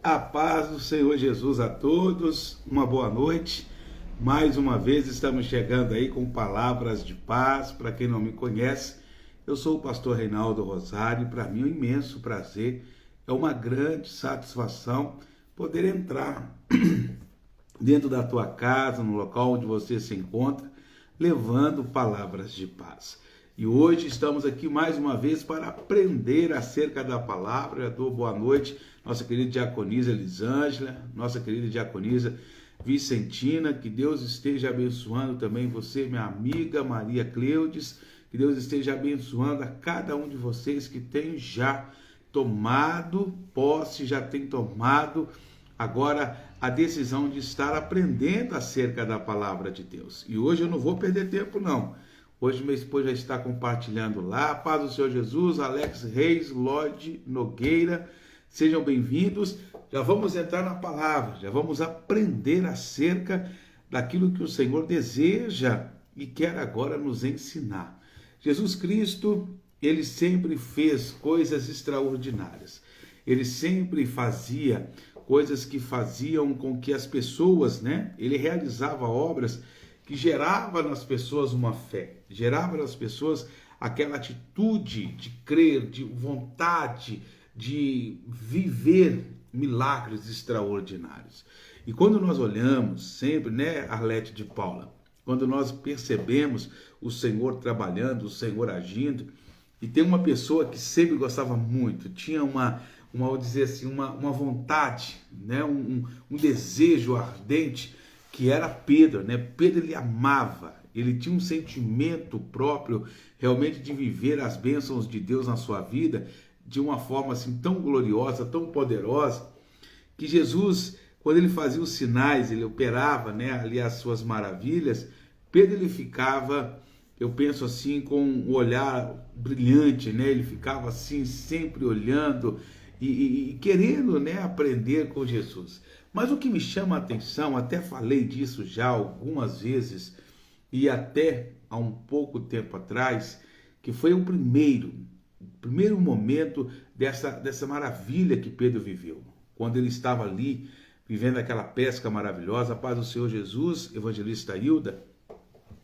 A paz do Senhor Jesus a todos, uma boa noite. Mais uma vez estamos chegando aí com palavras de paz. Para quem não me conhece, eu sou o pastor Reinaldo Rosário. Para mim é um imenso prazer, é uma grande satisfação poder entrar dentro da tua casa, no local onde você se encontra, levando palavras de paz. E hoje estamos aqui mais uma vez para aprender acerca da palavra. Eu dou boa noite, nossa querida diaconisa Elisângela, nossa querida diaconisa Vicentina, que Deus esteja abençoando também você, minha amiga Maria Cleudes, que Deus esteja abençoando a cada um de vocês que tem já tomado posse, já tem tomado agora a decisão de estar aprendendo acerca da palavra de Deus. E hoje eu não vou perder tempo não. Hoje minha esposa já está compartilhando lá. Paz do Senhor Jesus, Alex Reis, Lorde Nogueira, sejam bem-vindos. Já vamos entrar na palavra, já vamos aprender acerca daquilo que o Senhor deseja e quer agora nos ensinar. Jesus Cristo, ele sempre fez coisas extraordinárias. Ele sempre fazia coisas que faziam com que as pessoas, ele realizava obras que gerava nas pessoas uma fé, gerava nas pessoas aquela atitude de crer, de vontade de viver milagres extraordinários. E quando nós olhamos sempre, Arlete de Paula, quando nós percebemos o Senhor trabalhando, o Senhor agindo, e tem uma pessoa que sempre gostava muito, tinha vou dizer assim, uma vontade, um desejo ardente, que era Pedro, Pedro, ele amava, ele tinha um sentimento próprio realmente de viver as bênçãos de Deus na sua vida de uma forma assim tão gloriosa, tão poderosa, que Jesus, quando ele fazia os sinais, ele operava, ali as suas maravilhas, Pedro, ele ficava, eu penso assim, com um olhar brilhante, ele ficava assim sempre olhando e querendo, aprender com Jesus. Mas o que me chama a atenção, até falei disso já algumas vezes, e até há um pouco tempo atrás, que foi o primeiro momento dessa maravilha que Pedro viveu. Quando ele estava ali, vivendo aquela pesca maravilhosa, a paz do Senhor Jesus, evangelista Hilda,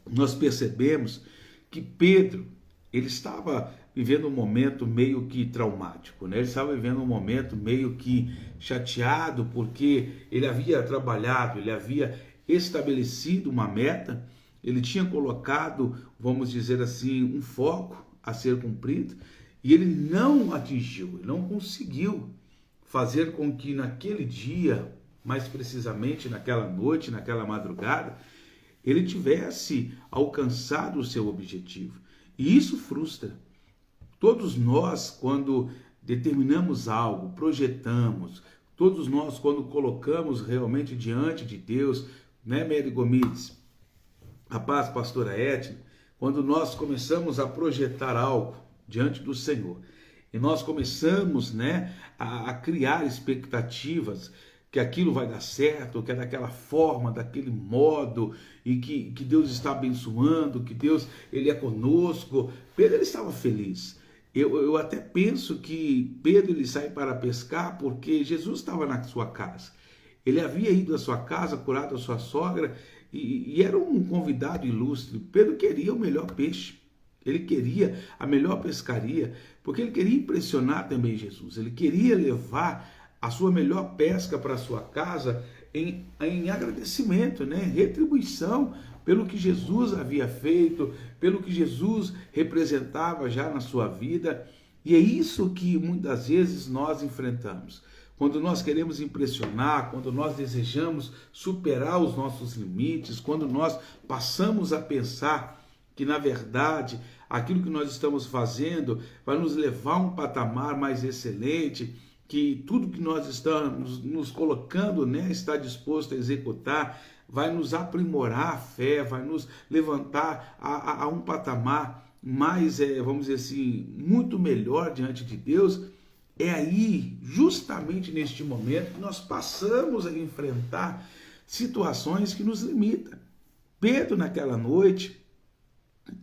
nós percebemos que Pedro, ele estava vivendo um momento meio que traumático, Ele estava vivendo um momento meio que chateado, porque ele havia trabalhado, ele havia estabelecido uma meta, ele tinha colocado, vamos dizer assim, um foco a ser cumprido, e ele não atingiu, ele não conseguiu fazer com que naquele dia, mais precisamente naquela noite, naquela madrugada, ele tivesse alcançado o seu objetivo. E isso frustra. Todos nós, quando determinamos algo, projetamos, todos nós, quando colocamos realmente diante de Deus, Mary Gomes, a paz, pastora Etna, quando nós começamos a projetar algo diante do Senhor, e nós começamos, a criar expectativas, que aquilo vai dar certo, que é daquela forma, daquele modo, e que Deus está abençoando, que Deus, ele é conosco. Pedro, ele estava feliz. Eu até penso que Pedro, ele sai para pescar porque Jesus estava na sua casa. Ele havia ido à sua casa, curado a sua sogra, e era um convidado ilustre. Pedro queria o melhor peixe. Ele queria a melhor pescaria, porque ele queria impressionar também Jesus. Ele queria levar a sua melhor pesca para a sua casa em agradecimento, retribuição pelo que Jesus havia feito, pelo que Jesus representava já na sua vida. E é isso que muitas vezes nós enfrentamos. Quando nós queremos impressionar, quando nós desejamos superar os nossos limites, quando nós passamos a pensar que, na verdade, aquilo que nós estamos fazendo vai nos levar a um patamar mais excelente, que tudo que nós estamos nos colocando, está disposto a executar, vai nos aprimorar a fé, vai nos levantar a um patamar mais, vamos dizer assim, muito melhor diante de Deus. É aí, justamente neste momento, que nós passamos a enfrentar situações que nos limitam. Pedro, naquela noite,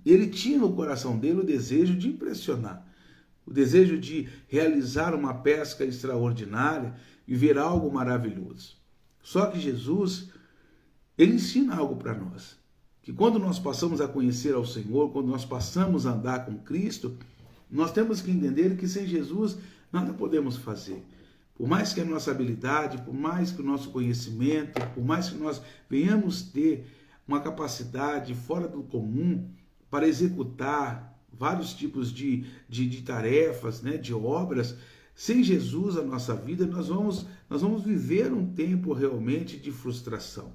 ele tinha no coração dele o desejo de impressionar, o desejo de realizar uma pesca extraordinária, viver algo maravilhoso. Só que Jesus, ele ensina algo para nós, que quando nós passamos a conhecer ao Senhor, quando nós passamos a andar com Cristo, nós temos que entender que sem Jesus nada podemos fazer. Por mais que a nossa habilidade, por mais que o nosso conhecimento, por mais que nós venhamos ter uma capacidade fora do comum para executar vários tipos de tarefas, né, de obras, sem Jesus a nossa vida, nós vamos viver um tempo realmente de frustração.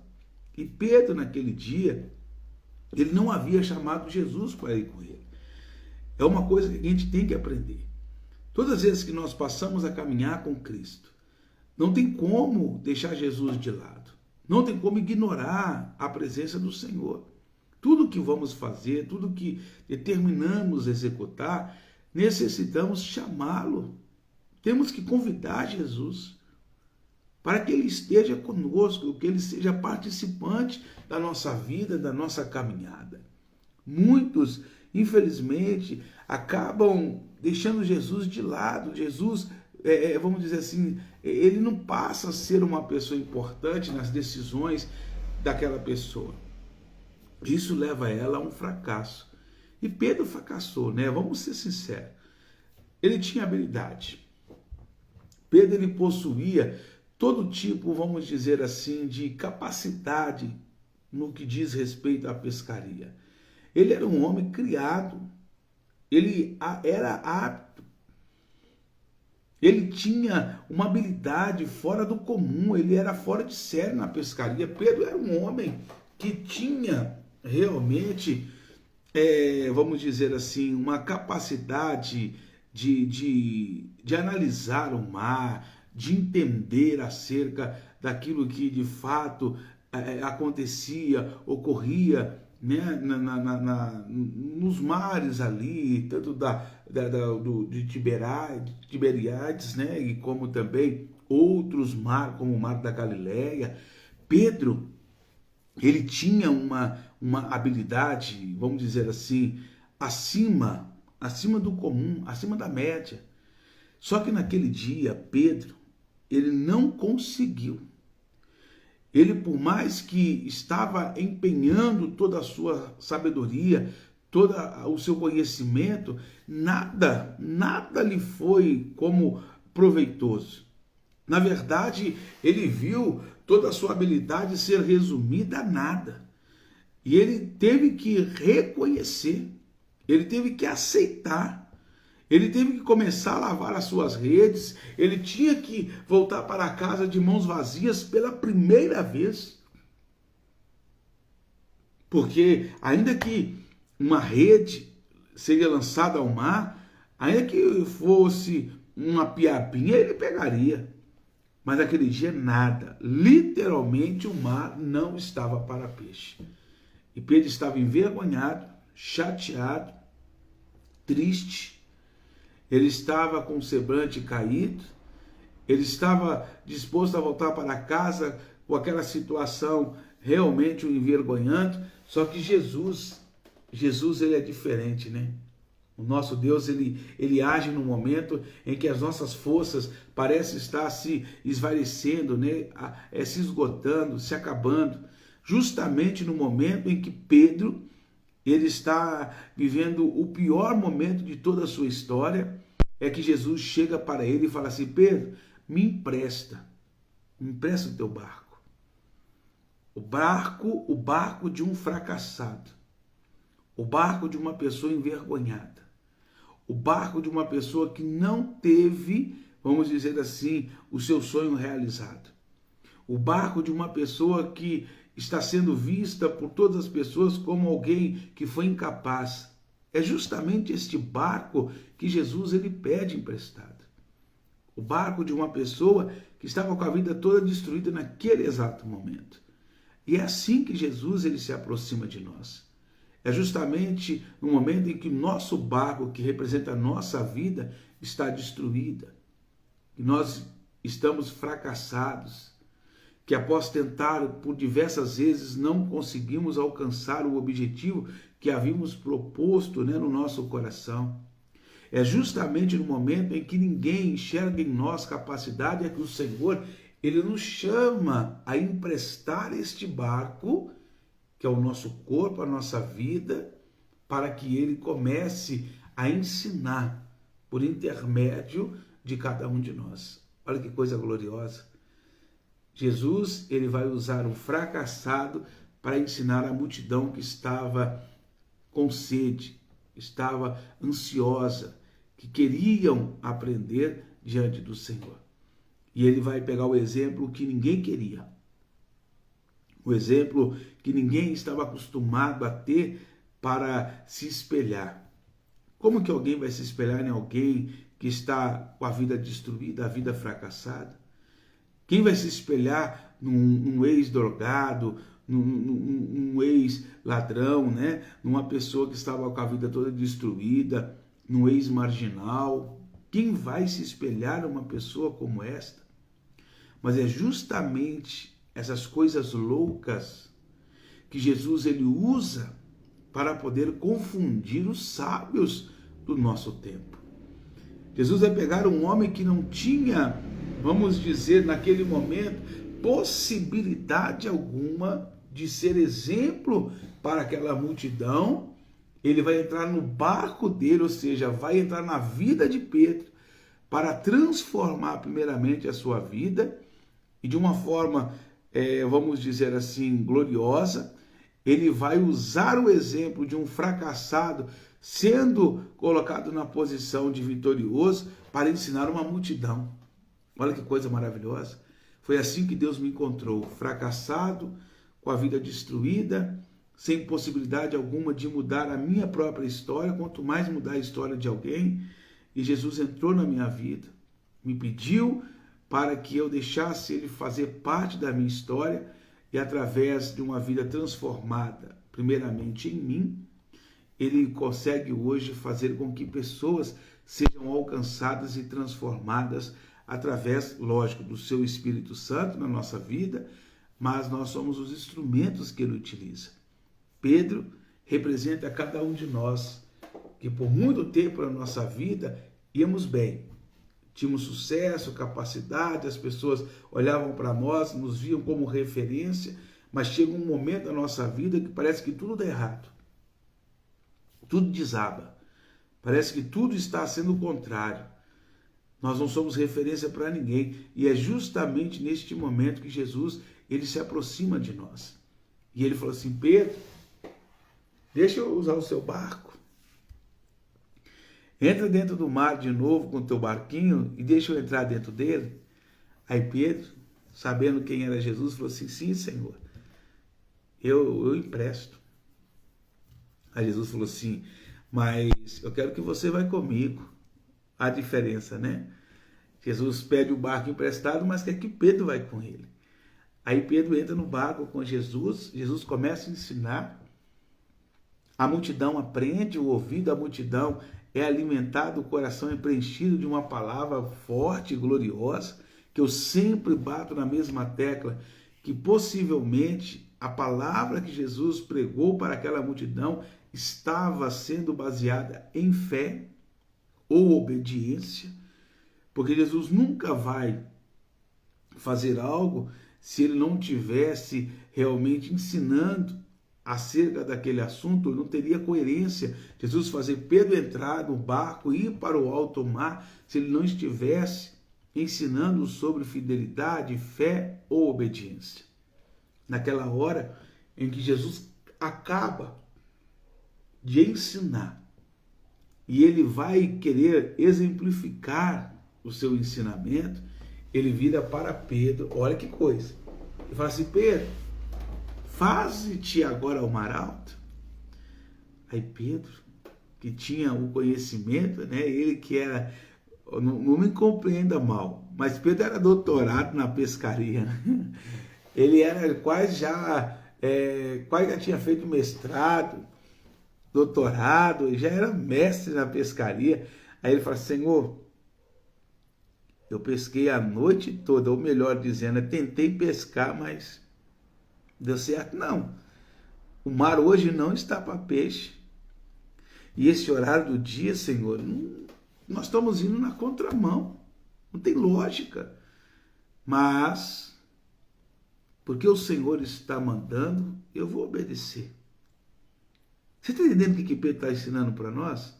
E Pedro, naquele dia, ele não havia chamado Jesus para ir com ele. É uma coisa que a gente tem que aprender. Todas as vezes que nós passamos a caminhar com Cristo, não tem como deixar Jesus de lado. Não tem como ignorar a presença do Senhor. Tudo que vamos fazer, tudo que determinamos executar, necessitamos chamá-lo. Temos que convidar Jesus para que ele esteja conosco, que ele seja participante da nossa vida, da nossa caminhada. Muitos, infelizmente, acabam deixando Jesus de lado. Jesus, vamos dizer assim, ele não passa a ser uma pessoa importante nas decisões daquela pessoa. Isso leva ela a um fracasso. E Pedro fracassou, né? Vamos ser sinceros. Ele tinha habilidade. Pedro, ele possuía todo tipo, vamos dizer assim, de capacidade no que diz respeito à pescaria. Ele era um homem criado. Ele era apto. Ele tinha uma habilidade fora do comum. Ele era fora de série na pescaria. Pedro era um homem que tinha realmente, vamos dizer assim, uma capacidade de analisar o mar, de entender acerca daquilo que de fato acontecia, ocorria, né, nos mares ali, tanto de Tiberíades, né, e como também outros mares, como o Mar da Galileia. Pedro, ele tinha uma habilidade, vamos dizer assim, acima do comum, acima da média. Só que naquele dia, Pedro, ele não conseguiu. Ele, por mais que estava empenhando toda a sua sabedoria, todo o seu conhecimento, nada lhe foi como proveitoso. Na verdade, ele viu toda a sua habilidade ser resumida a nada. E ele teve que reconhecer, ele teve que aceitar, ele teve que começar a lavar as suas redes, ele tinha que voltar para casa de mãos vazias pela primeira vez. Porque ainda que uma rede seria lançada ao mar, ainda que fosse uma piabinha, ele pegaria. Mas naquele dia nada, literalmente o mar não estava para peixe. E Pedro estava envergonhado, chateado, triste. Ele estava com o semblante caído, ele estava disposto a voltar para casa com aquela situação realmente o envergonhando. Só que Jesus ele é diferente, né? O nosso Deus, ele age no momento em que as nossas forças parecem estar se esvaecendo, né? Se esgotando, se acabando. Justamente no momento em que Pedro, ele está vivendo o pior momento de toda a sua história, é que Jesus chega para ele e fala assim: Pedro, me empresta o teu barco. O barco de um fracassado. O barco de uma pessoa envergonhada. O barco de uma pessoa que não teve, vamos dizer assim, o seu sonho realizado. O barco de uma pessoa que está sendo vista por todas as pessoas como alguém que foi incapaz. É justamente este barco que Jesus ele pede emprestado. O barco de uma pessoa que estava com a vida toda destruída naquele exato momento. E é assim que Jesus ele se aproxima de nós. É justamente no momento em que nosso barco, que representa a nossa vida, está destruída. E nós estamos fracassados. Que após tentar por diversas vezes não conseguimos alcançar o objetivo que havíamos proposto, né, no nosso coração. É justamente no momento em que ninguém enxerga em nós capacidade, é que o Senhor, Ele nos chama a emprestar este barco, que é o nosso corpo, a nossa vida, para que Ele comece a ensinar por intermédio de cada um de nós. Olha que coisa gloriosa. Jesus, Ele vai usar um fracassado para ensinar a multidão que estava com sede, estava ansiosa, que queriam aprender diante do Senhor. E Ele vai pegar o exemplo que ninguém queria, o exemplo que ninguém estava acostumado a ter para se espelhar. Como que alguém vai se espelhar em alguém que está com a vida destruída, a vida fracassada? Quem vai se espelhar num ex-drogado, num ex-ladrão, né? Numa pessoa que estava com a vida toda destruída, num ex-marginal? Quem vai se espelhar numa pessoa como esta? Mas é justamente essas coisas loucas que Jesus ele usa para poder confundir os sábios do nosso tempo. Jesus vai pegar um homem que não tinha, vamos dizer, naquele momento, possibilidade alguma de ser exemplo para aquela multidão. Ele vai entrar no barco dele, ou seja, vai entrar na vida de Pedro para transformar primeiramente a sua vida e de uma forma, vamos dizer assim, gloriosa. Ele vai usar o exemplo de um fracassado sendo colocado na posição de vitorioso para ensinar uma multidão. Olha que coisa maravilhosa. Foi assim que Deus me encontrou, fracassado, com a vida destruída, sem possibilidade alguma de mudar a minha própria história, quanto mais mudar a história de alguém. E Jesus entrou na minha vida, me pediu para que eu deixasse Ele fazer parte da minha história e através de uma vida transformada, primeiramente em mim, Ele consegue hoje fazer com que pessoas sejam alcançadas e transformadas através, lógico, do seu Espírito Santo na nossa vida, mas nós somos os instrumentos que Ele utiliza. Pedro representa cada um de nós, que por muito tempo na nossa vida íamos bem, tínhamos sucesso, capacidade, as pessoas olhavam para nós, nos viam como referência, mas chega um momento da nossa vida que parece que tudo dá errado, tudo desaba, parece que tudo está sendo o contrário. Nós não somos referência para ninguém, e é justamente neste momento que Jesus ele se aproxima de nós. E ele falou assim: Pedro, deixa eu usar o seu barco. Entra dentro do mar de novo com o teu barquinho e deixa eu entrar dentro dele. Aí Pedro, sabendo quem era Jesus, falou assim: sim, Senhor, eu empresto. Aí Jesus falou assim: mas eu quero que você vá comigo. A diferença, né? Jesus pede o barco emprestado, mas quer que Pedro vai com ele. Aí Pedro entra no barco com Jesus, Jesus começa a ensinar, a multidão aprende, o ouvido da multidão é alimentado, o coração é preenchido de uma palavra forte e gloriosa, que eu sempre bato na mesma tecla, que possivelmente a palavra que Jesus pregou para aquela multidão estava sendo baseada em fé ou obediência, porque Jesus nunca vai fazer algo se ele não tivesse realmente ensinando acerca daquele assunto. Não teria coerência Jesus fazer Pedro entrar no barco e ir para o alto mar se ele não estivesse ensinando sobre fidelidade, fé ou obediência. Naquela hora em que Jesus acaba de ensinar e ele vai querer exemplificar o seu ensinamento, ele vira para Pedro, olha que coisa, e fala assim: Pedro, faze-te agora ao mar alto. Aí Pedro, que tinha o conhecimento, né, ele que era, não me compreenda mal, mas Pedro era doutorado na pescaria, ele era quase já tinha feito mestrado, doutorado, já era mestre na pescaria. Aí ele fala: Senhor, eu pesquei a noite toda, ou melhor dizendo, tentei pescar, mas deu certo? Não. O mar hoje não está para peixe. E esse horário do dia, Senhor, Nós estamos indo na contramão. Não tem lógica. Mas, porque o Senhor está mandando, eu vou obedecer. Você está entendendo o que Pedro está ensinando para nós?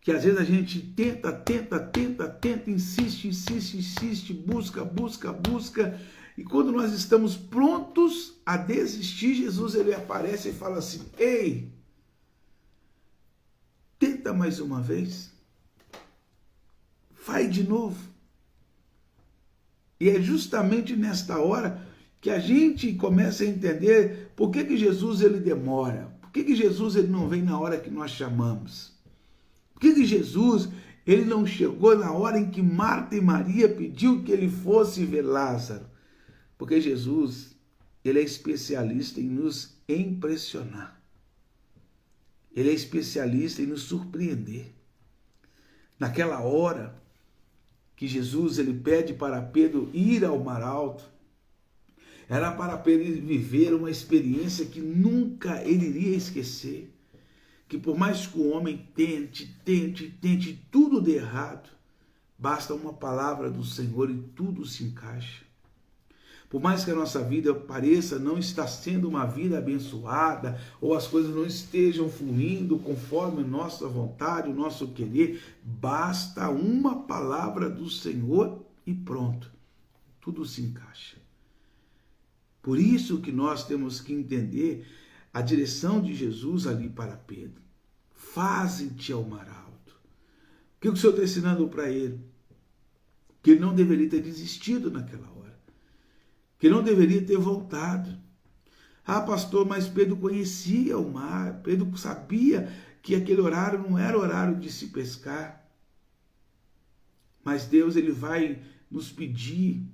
Que às vezes a gente tenta, insiste, busca. E quando nós estamos prontos a desistir, Jesus ele aparece e fala assim: ei, tenta mais uma vez. Vai de novo. E é justamente nesta hora que a gente começa a entender por que Jesus ele demora. Por que Jesus ele não vem na hora que nós chamamos. Por que Jesus ele não chegou na hora em que Marta e Maria pediu que ele fosse ver Lázaro? Porque Jesus ele é especialista em nos impressionar. Ele é especialista em nos surpreender. Naquela hora que Jesus ele pede para Pedro ir ao mar alto, era para Pedro viver uma experiência que nunca ele iria esquecer. Que por mais que o homem tente, tudo dê errado, basta uma palavra do Senhor e tudo se encaixa. Por mais que a nossa vida pareça não estar sendo uma vida abençoada, ou as coisas não estejam fluindo conforme a nossa vontade, o nosso querer, basta uma palavra do Senhor e pronto, tudo se encaixa. Por isso que nós temos que entender a direção de Jesus ali para Pedro. Faze-te ao mar alto. O que o Senhor está ensinando para ele? Que ele não deveria ter desistido naquela hora. Que não deveria ter voltado. Ah, pastor, mas Pedro conhecia o mar. Pedro sabia que aquele horário não era horário de se pescar. Mas Deus ele vai nos pedir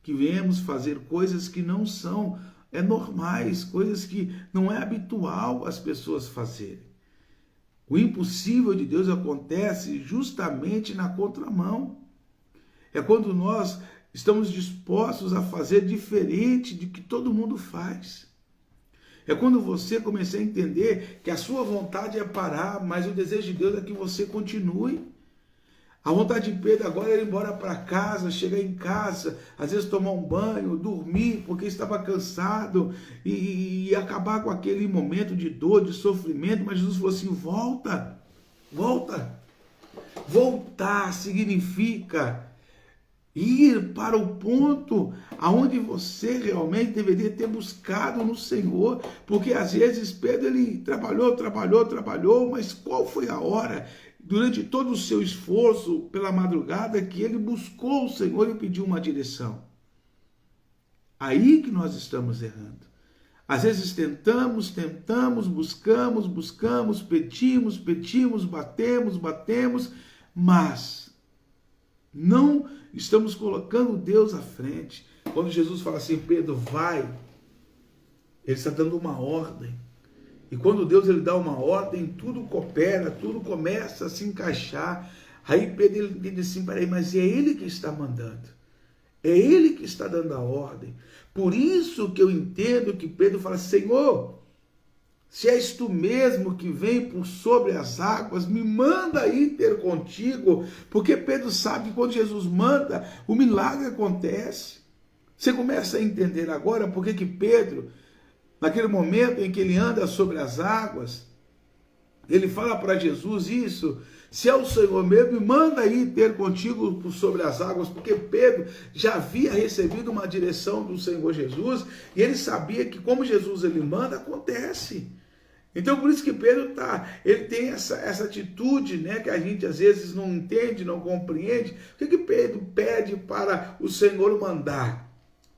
que venhamos fazer coisas que não são normais, coisas que não é habitual as pessoas fazerem. O impossível de Deus acontece justamente na contramão. É quando nós estamos dispostos a fazer diferente de que todo mundo faz. É quando você começar a entender que a sua vontade é parar, mas o desejo de Deus é que você continue. A vontade de Pedro agora era ir embora para casa, chegar em casa, às vezes tomar um banho, dormir, porque estava cansado, e acabar com aquele momento de dor, de sofrimento. Mas Jesus falou assim: volta. Voltar significa ir para o ponto aonde você realmente deveria ter buscado no Senhor. Porque às vezes Pedro ele trabalhou, mas qual foi a hora? Durante todo o seu esforço pela madrugada que ele buscou o Senhor e pediu uma direção. Aí que nós estamos errando. Às vezes tentamos, buscamos, pedimos, batemos, mas não estamos colocando Deus à frente. Quando Jesus fala assim: Pedro, vai, ele está dando uma ordem. E quando Deus ele dá uma ordem, tudo coopera, tudo começa a se encaixar. Aí Pedro ele diz assim: peraí, mas é ele que está mandando. É ele que está dando a ordem. Por isso que eu entendo que Pedro fala: Senhor, se és tu mesmo que vem por sobre as águas, me manda ir ter contigo. Porque Pedro sabe que quando Jesus manda, o milagre acontece. Você começa a entender agora por que Pedro, naquele momento em que ele anda sobre as águas, ele fala para Jesus isso: se é o Senhor mesmo, me manda ir ter contigo por sobre as águas, porque Pedro já havia recebido uma direção do Senhor Jesus, e ele sabia que como Jesus ele manda, acontece. Então por isso que Pedro ele tem essa atitude, né, que a gente às vezes não entende, não compreende. O que Pedro pede para o Senhor mandar?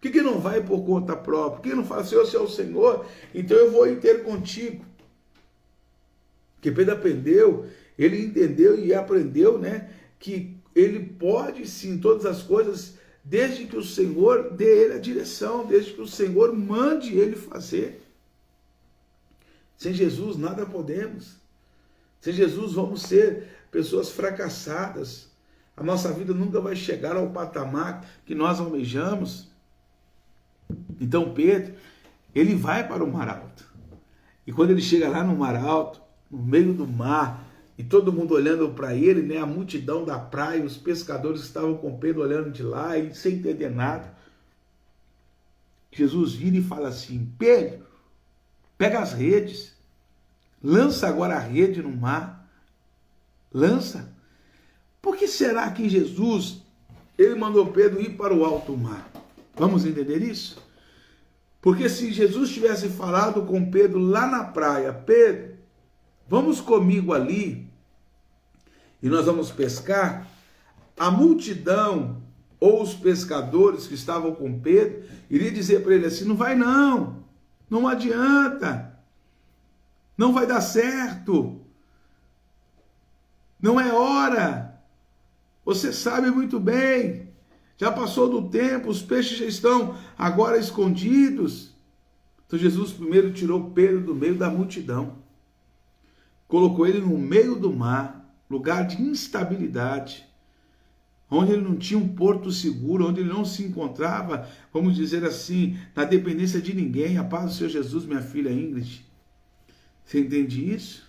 Por que não vai por conta própria? Por que não fala: Senhor, se é o Senhor, então eu vou ir ter contigo? Porque Pedro aprendeu, ele entendeu e aprendeu, né, que ele pode sim todas as coisas, desde que o Senhor dê ele a direção, desde que o Senhor mande ele fazer. Sem Jesus nada podemos. Sem Jesus vamos ser pessoas fracassadas. A nossa vida nunca vai chegar ao patamar que nós almejamos. Então Pedro, ele vai para o mar alto. E quando ele chega lá no mar alto, no meio do mar, e todo mundo olhando para ele, né? A multidão da praia, os pescadores que estavam com Pedro olhando de lá e sem entender nada. Jesus vira e fala assim: Pedro, pega as redes, lança agora a rede no mar, lança. Por que será que Jesus, ele mandou Pedro ir para o alto mar? Vamos entender isso? Porque se Jesus tivesse falado com Pedro lá na praia: Pedro, vamos comigo ali e nós vamos pescar, a multidão ou os pescadores que estavam com Pedro iria dizer para ele assim: não vai não, não adianta, não vai dar certo, não é hora, você sabe muito bem, já passou do tempo, os peixes já estão agora escondidos. Então Jesus primeiro tirou Pedro do meio da multidão, colocou ele no meio do mar, lugar de instabilidade, onde ele não tinha um porto seguro, onde ele não se encontrava, vamos dizer assim, na dependência de ninguém. A paz do Senhor Jesus, minha filha Ingrid. Você entende isso?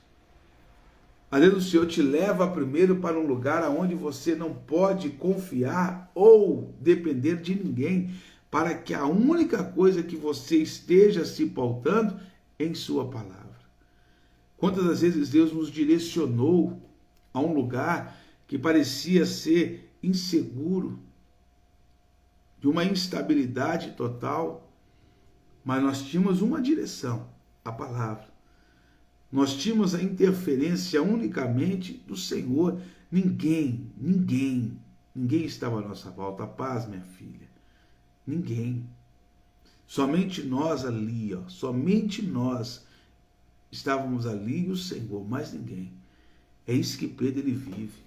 Às vezes o Senhor te leva primeiro para um lugar onde você não pode confiar ou depender de ninguém, para que a única coisa que você esteja se pautando em sua palavra. Quantas das vezes Deus nos direcionou a um lugar que parecia ser inseguro, de uma instabilidade total, mas nós tínhamos uma direção, a palavra. Nós tínhamos a interferência unicamente do Senhor. Ninguém estava à nossa volta. A paz, minha filha. Ninguém. Somente nós ali, somente nós estávamos ali e o Senhor, mais ninguém. É isso que Pedro ele vive.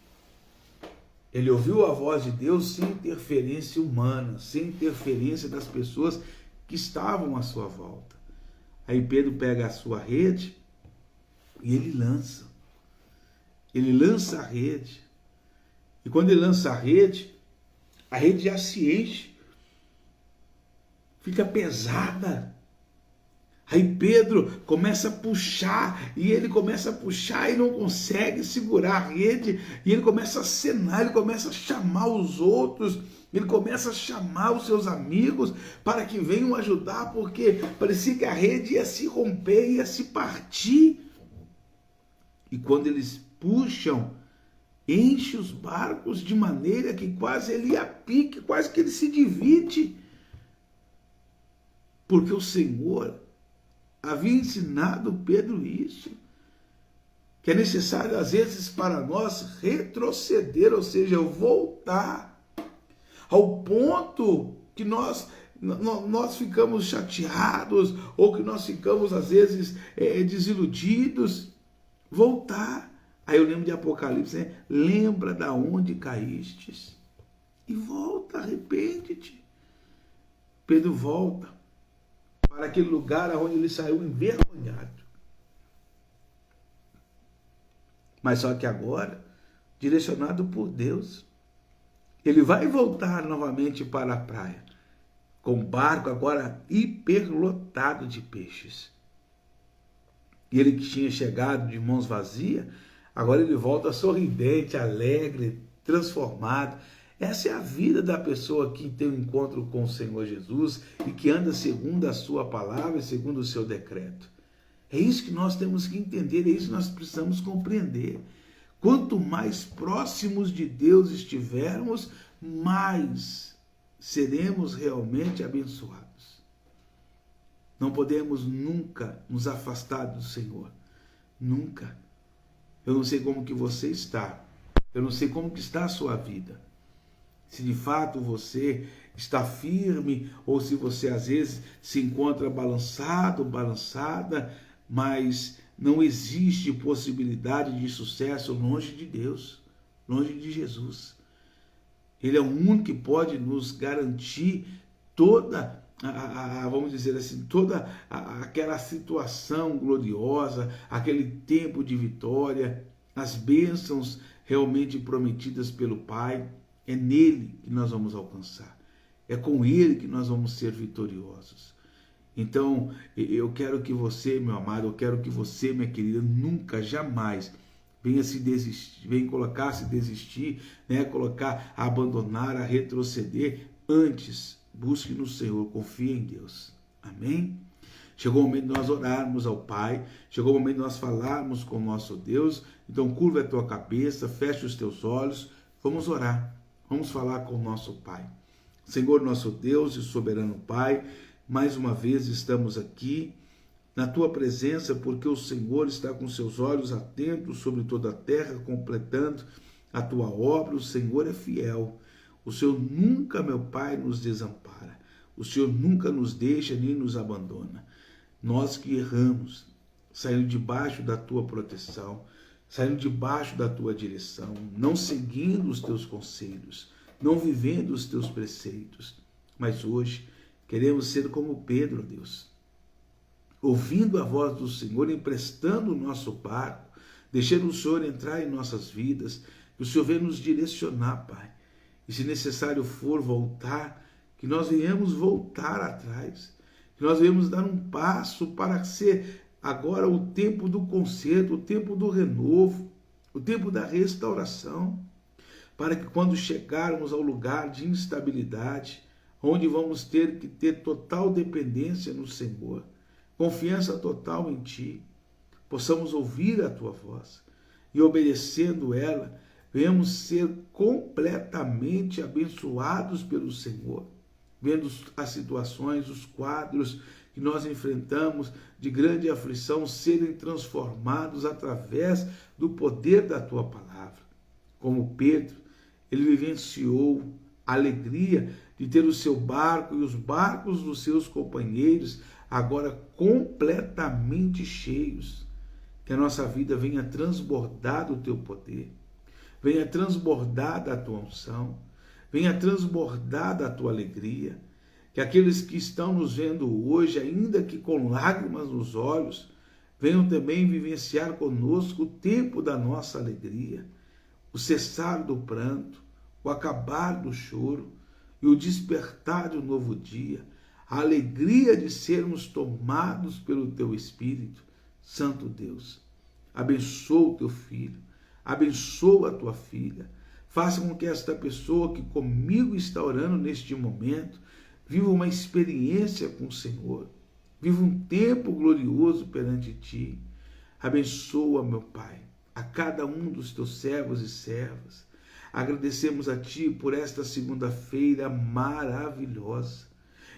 Ele ouviu a voz de Deus sem interferência humana, sem interferência das pessoas que estavam à sua volta. Aí Pedro pega a sua rede e ele lança. Ele lança a rede. E quando ele lança a rede já se enche. Fica pesada. Aí Pedro começa a puxar, e ele começa a puxar e não consegue segurar a rede, e ele começa a acenar, ele começa a chamar os outros, ele começa a chamar os seus amigos para que venham ajudar, porque parecia que a rede ia se romper, ia se partir. E quando eles puxam, enche os barcos de maneira que quase ele ia pique, quase que ele se divide. Porque o Senhor havia ensinado Pedro isso, que é necessário às vezes para nós retroceder, ou seja, voltar ao ponto que nós ficamos chateados, ou que nós ficamos às vezes desiludidos, voltar. Aí eu lembro de Apocalipse, né? Lembra da onde caístes e volta, arrepende-te. Pedro volta para aquele lugar onde ele saiu envergonhado. Mas só que agora, direcionado por Deus, ele vai voltar novamente para a praia, com o barco agora hiperlotado de peixes. E ele que tinha chegado de mãos vazias, agora ele volta sorridente, alegre, transformado. Essa é a vida da pessoa que tem um encontro com o Senhor Jesus e que anda segundo a sua palavra e segundo o seu decreto. É isso que nós temos que entender, é isso que nós precisamos compreender. Quanto mais próximos de Deus estivermos, mais seremos realmente abençoados. Não podemos nunca nos afastar do Senhor. Nunca. Eu não sei como que você está. Eu não sei como que está a sua vida. Se de fato você está firme ou se você às vezes se encontra balançado, balançada, mas não existe possibilidade de sucesso longe de Deus, longe de Jesus. Ele é o único que pode nos garantir toda vamos dizer assim, toda aquela situação gloriosa, aquele tempo de vitória, as bênçãos realmente prometidas pelo Pai. É nele que nós vamos alcançar. É com ele que nós vamos ser vitoriosos. Então, eu quero que você, meu amado, eu quero que você, minha querida, nunca, jamais venha se desistir, venha colocar-se desistir, né? Colocar, a abandonar, a retroceder. Antes, busque no Senhor, confie em Deus. Amém? Chegou o momento de nós orarmos ao Pai, chegou o momento de nós falarmos com o nosso Deus. Então curva a tua cabeça, feche os teus olhos, vamos orar, vamos falar com o nosso Pai. Senhor, nosso Deus e soberano Pai, mais uma vez estamos aqui na tua presença, porque o Senhor está com seus olhos atentos sobre toda a terra, completando a tua obra. O Senhor é fiel. O Senhor nunca, meu Pai, nos desampara. O Senhor nunca nos deixa nem nos abandona. Nós que erramos, saindo debaixo da tua proteção, saindo debaixo da tua direção, não seguindo os teus conselhos, não vivendo os teus preceitos. Mas hoje queremos ser como Pedro, Deus, ouvindo a voz do Senhor, emprestando o nosso barco, deixando o Senhor entrar em nossas vidas, que o Senhor venha nos direcionar, Pai. E se necessário for voltar, que nós venhamos voltar atrás, que nós venhamos dar um passo para ser agora o tempo do conserto, o tempo do renovo, o tempo da restauração, para que quando chegarmos ao lugar de instabilidade, onde vamos ter que ter total dependência no Senhor, confiança total em Ti, possamos ouvir a Tua voz e, obedecendo ela, venhamos ser completamente abençoados pelo Senhor, vendo as situações, os quadros que nós enfrentamos de grande aflição serem transformados através do poder da Tua palavra. Como Pedro, ele vivenciou a alegria de ter o seu barco e os barcos dos seus companheiros agora completamente cheios. Que a nossa vida venha transbordar do Teu poder, venha transbordar da Tua unção, venha transbordar da Tua alegria. Que aqueles que estão nos vendo hoje, ainda que com lágrimas nos olhos, venham também vivenciar conosco o tempo da nossa alegria, o cessar do pranto, o acabar do choro e o despertar de um novo dia, a alegria de sermos tomados pelo Teu Espírito. Santo Deus, abençoa o Teu filho, abençoa a Tua filha, faça com que esta pessoa que comigo está orando neste momento viva uma experiência com o Senhor, viva um tempo glorioso perante Ti. Abençoa, meu Pai, a cada um dos Teus servos e servas. Agradecemos a Ti por esta segunda-feira maravilhosa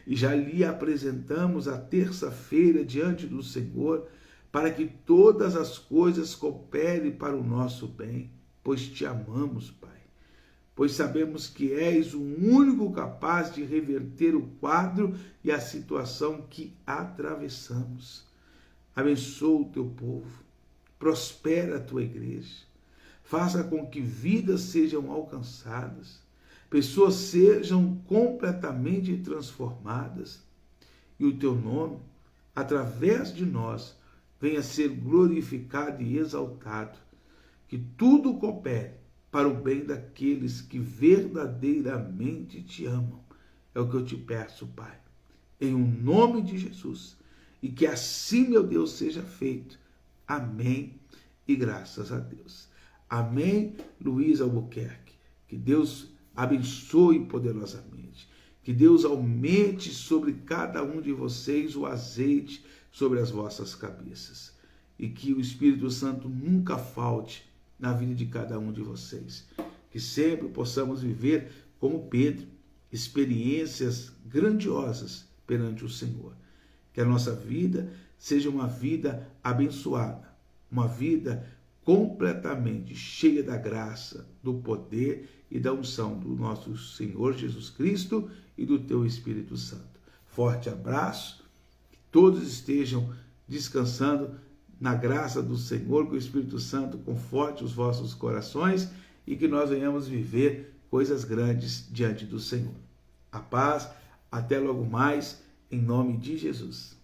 e já lhe apresentamos a terça-feira diante do Senhor, para que todas as coisas cooperem para o nosso bem, pois Te amamos, Pai. Pois sabemos que és o único capaz de reverter o quadro e a situação que atravessamos. Abençoa o Teu povo, prospera a Tua igreja, faça com que vidas sejam alcançadas, pessoas sejam completamente transformadas e o Teu nome, através de nós, venha a ser glorificado e exaltado, que tudo coopere para o bem daqueles que verdadeiramente Te amam. É o que eu Te peço, Pai, em o nome de Jesus, e que assim, meu Deus, seja feito. Amém e graças a Deus. Amém, Luiz Albuquerque. Que Deus abençoe poderosamente. Que Deus aumente sobre cada um de vocês o azeite sobre as vossas cabeças. E que o Espírito Santo nunca falte na vida de cada um de vocês. Que sempre possamos viver como Pedro, experiências grandiosas perante o Senhor. Que a nossa vida seja uma vida abençoada, uma vida completamente cheia da graça, do poder e da unção do nosso Senhor Jesus Cristo e do Teu Espírito Santo. Forte abraço, que todos estejam descansando na graça do Senhor, que o Espírito Santo conforte os vossos corações e que nós venhamos viver coisas grandes diante do Senhor. A paz, até logo mais, em nome de Jesus.